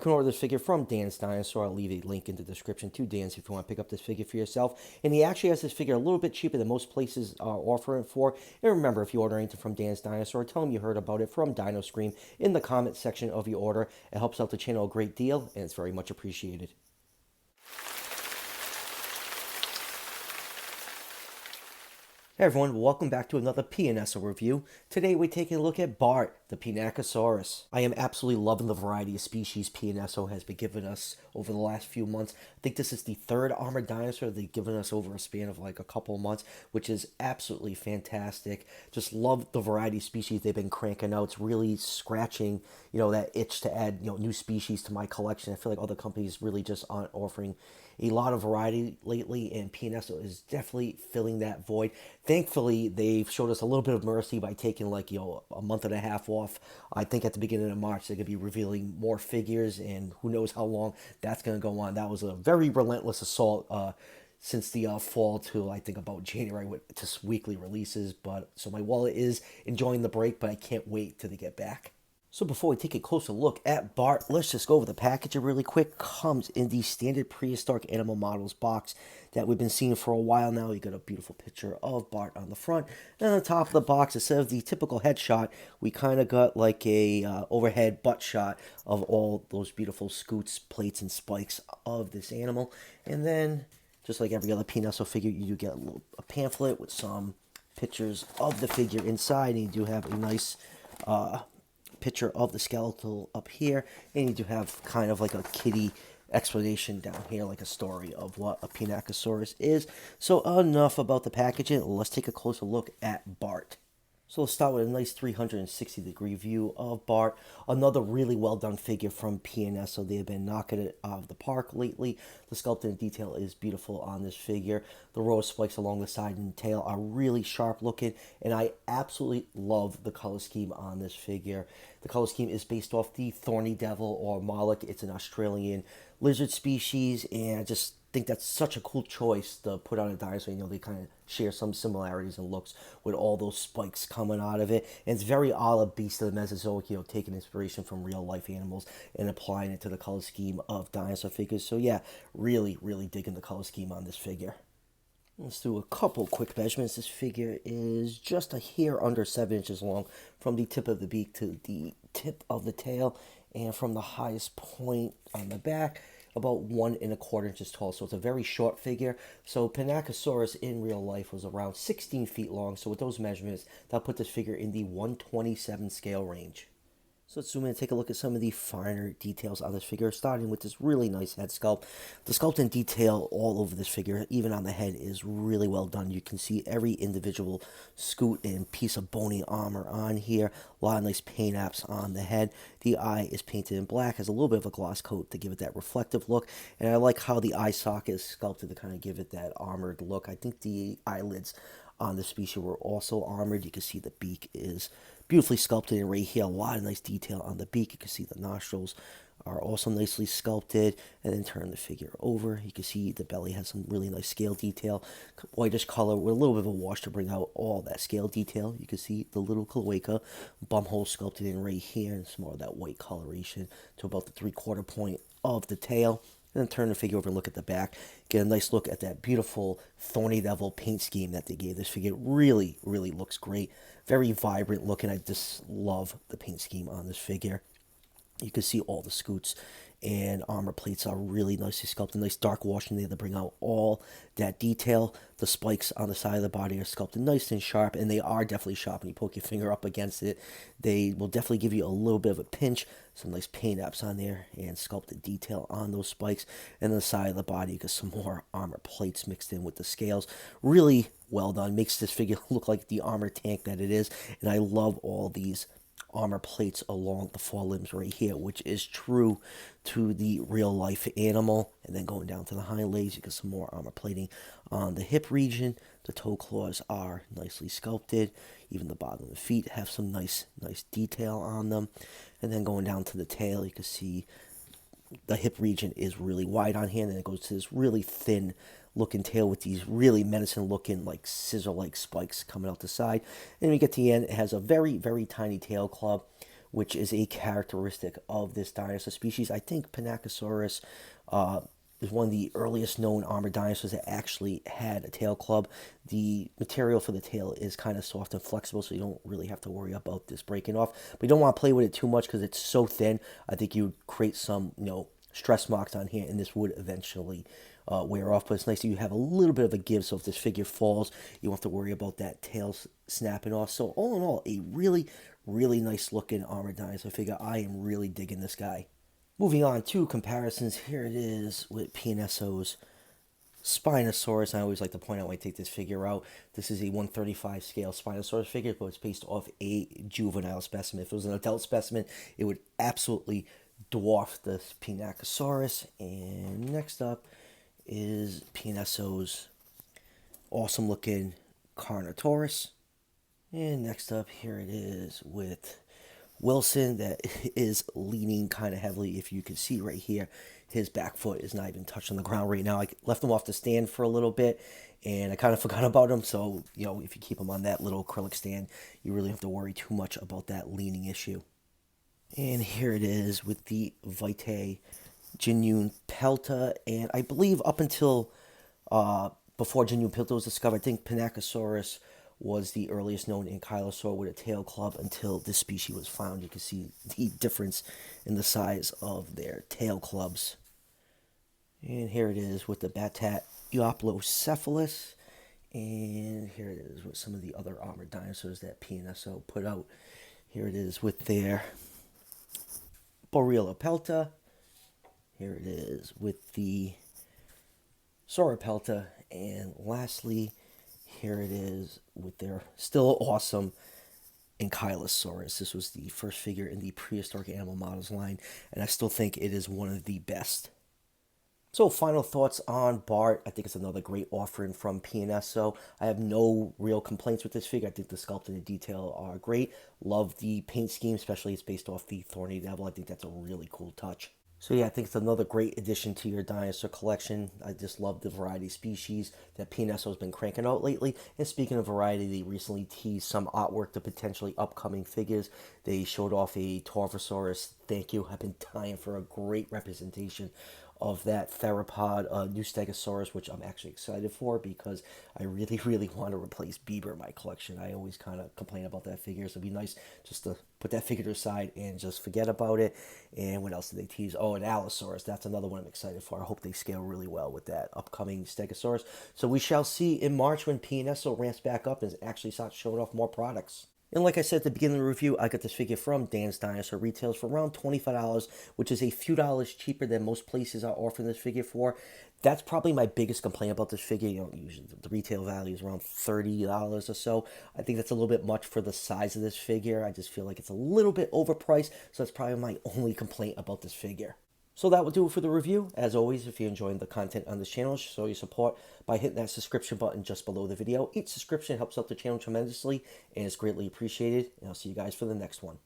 You can order this figure from Dan's Dinosaur. I'll leave a link in the description to Dan's if you want to pick up this figure for yourself. And he actually has this figure a little bit cheaper than most places are offering it for. And remember, if you order anything from Dan's Dinosaur, tell him you heard about it from Dino Scream in the comment section of your order. It helps out the channel a great deal, and it's very much appreciated. Hey everyone, welcome back to another PNSO review. Today we're taking a look at Bart, the Pinacosaurus. I am absolutely loving the variety of species PNSO has been giving us over the last few months. I think this is the third armored dinosaur they've given us over a span of like a couple of months, which is absolutely fantastic. Just love the variety of species they've been cranking out. It's really scratching, that itch to add, new species to my collection. I feel like other companies really just aren't offering a lot of variety lately, and PNSO is definitely filling that void. Thankfully, they've showed us a little bit of mercy by taking a month and a half off. I think at the beginning of March they're going to be revealing more figures, and who knows how long that's going to go on. That was a very relentless assault since the fall to I think about January with just weekly releases. But so my wallet is enjoying the break, but I can't wait till they get back. So before we take a closer look at Bart, let's just go over the packaging really quick. Comes in the standard prehistoric animal models box that we've been seeing for a while now. You got a beautiful picture of Bart on the front. And on the top of the box, instead of the typical headshot, we kind of got like a overhead butt shot of all those beautiful scoots, plates, and spikes of this animal. And then, just like every other PNSO figure, you do get a pamphlet with some pictures of the figure inside. And you do have a nice picture of the skeletal up here, and you do have kind of like a kitty explanation down here, like a story of what a Pinacosaurus is. So enough about the packaging, let's take a closer look at Bart. So let's start with a nice 360-degree view of Bart. Another really well-done figure from PNSO. They have been knocking it out of the park lately. The sculpting and detail is beautiful on this figure. The row of spikes along the side and tail are really sharp looking, and I absolutely love the color scheme on this figure. The color scheme is based off the thorny devil, or Moloch. It's an Australian lizard species, and I just think that's such a cool choice to put on a dinosaur. They kind of share some similarities in looks with all those spikes coming out of it. And it's very a la Beast of the Mesozoic, taking inspiration from real life animals and applying it to the color scheme of dinosaur figures. So yeah, really, really digging the color scheme on this figure. Let's do a couple quick measurements. This figure is just a hair under 7 inches long from the tip of the beak to the tip of the tail, and from the highest point on the back about 1¼ inches tall. So it's a very short figure. So Pinacosaurus in real life was around 16 feet long. So with those measurements, that put this figure in the 1/27 scale range. So let's zoom in and take a look at some of the finer details on this figure, starting with this really nice head sculpt. The sculpt and detail all over this figure, even on the head, is really well done. You can see every individual scoot and piece of bony armor on here. A lot of nice paint apps on the head. The eye is painted in black, has a little bit of a gloss coat to give it that reflective look. And I like how the eye socket is sculpted to kind of give it that armored look. I think the eyelids on the species were also armored. You can see the beak is beautifully sculpted, and right here a lot of nice detail on the beak. You can see the nostrils are also nicely sculpted. And then turn the figure over, you can see the belly has some really nice scale detail, whitish color with a little bit of a wash to bring out all that scale detail. You can see the little cloaca bum hole sculpted in right here, and some more of that white coloration to about the 3/4 point of the tail. And then turn the figure over and look at the back. Get a nice look at that beautiful thorny devil paint scheme that they gave this figure. Really, really looks great. Very vibrant looking. I just love the paint scheme on this figure. You can see all the scoots and armor plates are really nicely sculpted. Nice dark washing there to bring out all that detail. The spikes on the side of the body are sculpted nice and sharp, and they are definitely sharp. When you poke your finger up against it, they will definitely give you a little bit of a pinch. Some nice paint apps on there and sculpted detail on those spikes. And on the side of the body, you got some more armor plates mixed in with the scales. Really well done. Makes this figure look like the armor tank that it is. And I love all these armor plates along the forelimbs right here, which is true to the real life animal. And then going down to the hind legs, you get some more armor plating on the hip region. The toe claws are nicely sculpted. Even the bottom of the feet have some nice detail on them. And then going down to the tail, you can see the hip region is really wide on here, and then it goes to this really thin looking tail with these really menacing looking like scissor like spikes coming out the side. And when you get to the end, it has a very tiny tail club which is a characteristic of this dinosaur species. I think Pinacosaurus is one of the earliest known armored dinosaurs that actually had a tail club. The material for the tail is kind of soft and flexible, so you don't really have to worry about this breaking off. But you don't want to play with it too much because it's so thin. I think you would create some, stress marks on here, and this would eventually wear off. But it's nice that you have a little bit of a give, so if this figure falls, you don't have to worry about that tail snapping off. So all in all, a really, really nice looking armored dinosaur figure. I am really digging this guy. Moving on to comparisons, here it is with PNSO's Spinosaurus. I always like to point out when I take this figure out, this is a 135 scale Spinosaurus figure, but it's based off a juvenile specimen. If it was an adult specimen, it would absolutely dwarf the Pinacosaurus. And next up is PNSO's awesome looking Carnotaurus. And next up, here it is with Wilson, that is leaning kind of heavily. If you can see right here, his back foot is not even touching the ground right now. I left him off the stand for a little bit, and I kind of forgot about him. So, if you keep him on that little acrylic stand, you really have to worry too much about that leaning issue. And here it is with the Vitae Genuine Pelta. And I believe up until before Genuine Pelta was discovered, I think Pinacosaurus was the earliest known ankylosaur with a tail club until this species was found. You can see the difference in the size of their tail clubs. And here it is with the Batat Euoplocephalus. And here it is with some of the other armored dinosaurs that PNSO put out. Here it is with their Borrelopelta. Here it is with the Sauropelta. And lastly, here it is with their still awesome Ankylosaurus. This was the first figure in the prehistoric animal models line, and I still think it is one of the best. So final thoughts on Bart. I think it's another great offering from PNSO. I have no real complaints with this figure. I think the sculpt and the detail are great. Love the paint scheme, especially it's based off the Thorny Devil. I think that's a really cool touch. So yeah, I think it's another great addition to your dinosaur collection. I just love the variety of species that PNSO has been cranking out lately. And speaking of variety, they recently teased some artwork to potentially upcoming figures. They showed off a Torvosaurus. Thank you. I've been dying for a great representation of that theropod, new Stegosaurus, which I'm actually excited for because I really, really want to replace Bieber in my collection. I always kind of complain about that figure, so it'd be nice just to put that figure to the side and just forget about it. And what else did they tease? Oh, an Allosaurus. That's another one I'm excited for. I hope they scale really well with that upcoming Stegosaurus. So we shall see in March when PNSO ramps back up and actually starts showing off more products. And like I said at the beginning of the review, I got this figure from Dan's Dinosaur. Retails for around $25, which is a few dollars cheaper than most places are offering this figure for. That's probably my biggest complaint about this figure. Usually the retail value is around $30 or so. I think that's a little bit much for the size of this figure. I just feel like it's a little bit overpriced, so that's probably my only complaint about this figure. So that will do it for the review. As always, if you're enjoying the content on this channel, show your support by hitting that subscription button just below the video. Each subscription helps out the channel tremendously and is greatly appreciated. And I'll see you guys for the next one.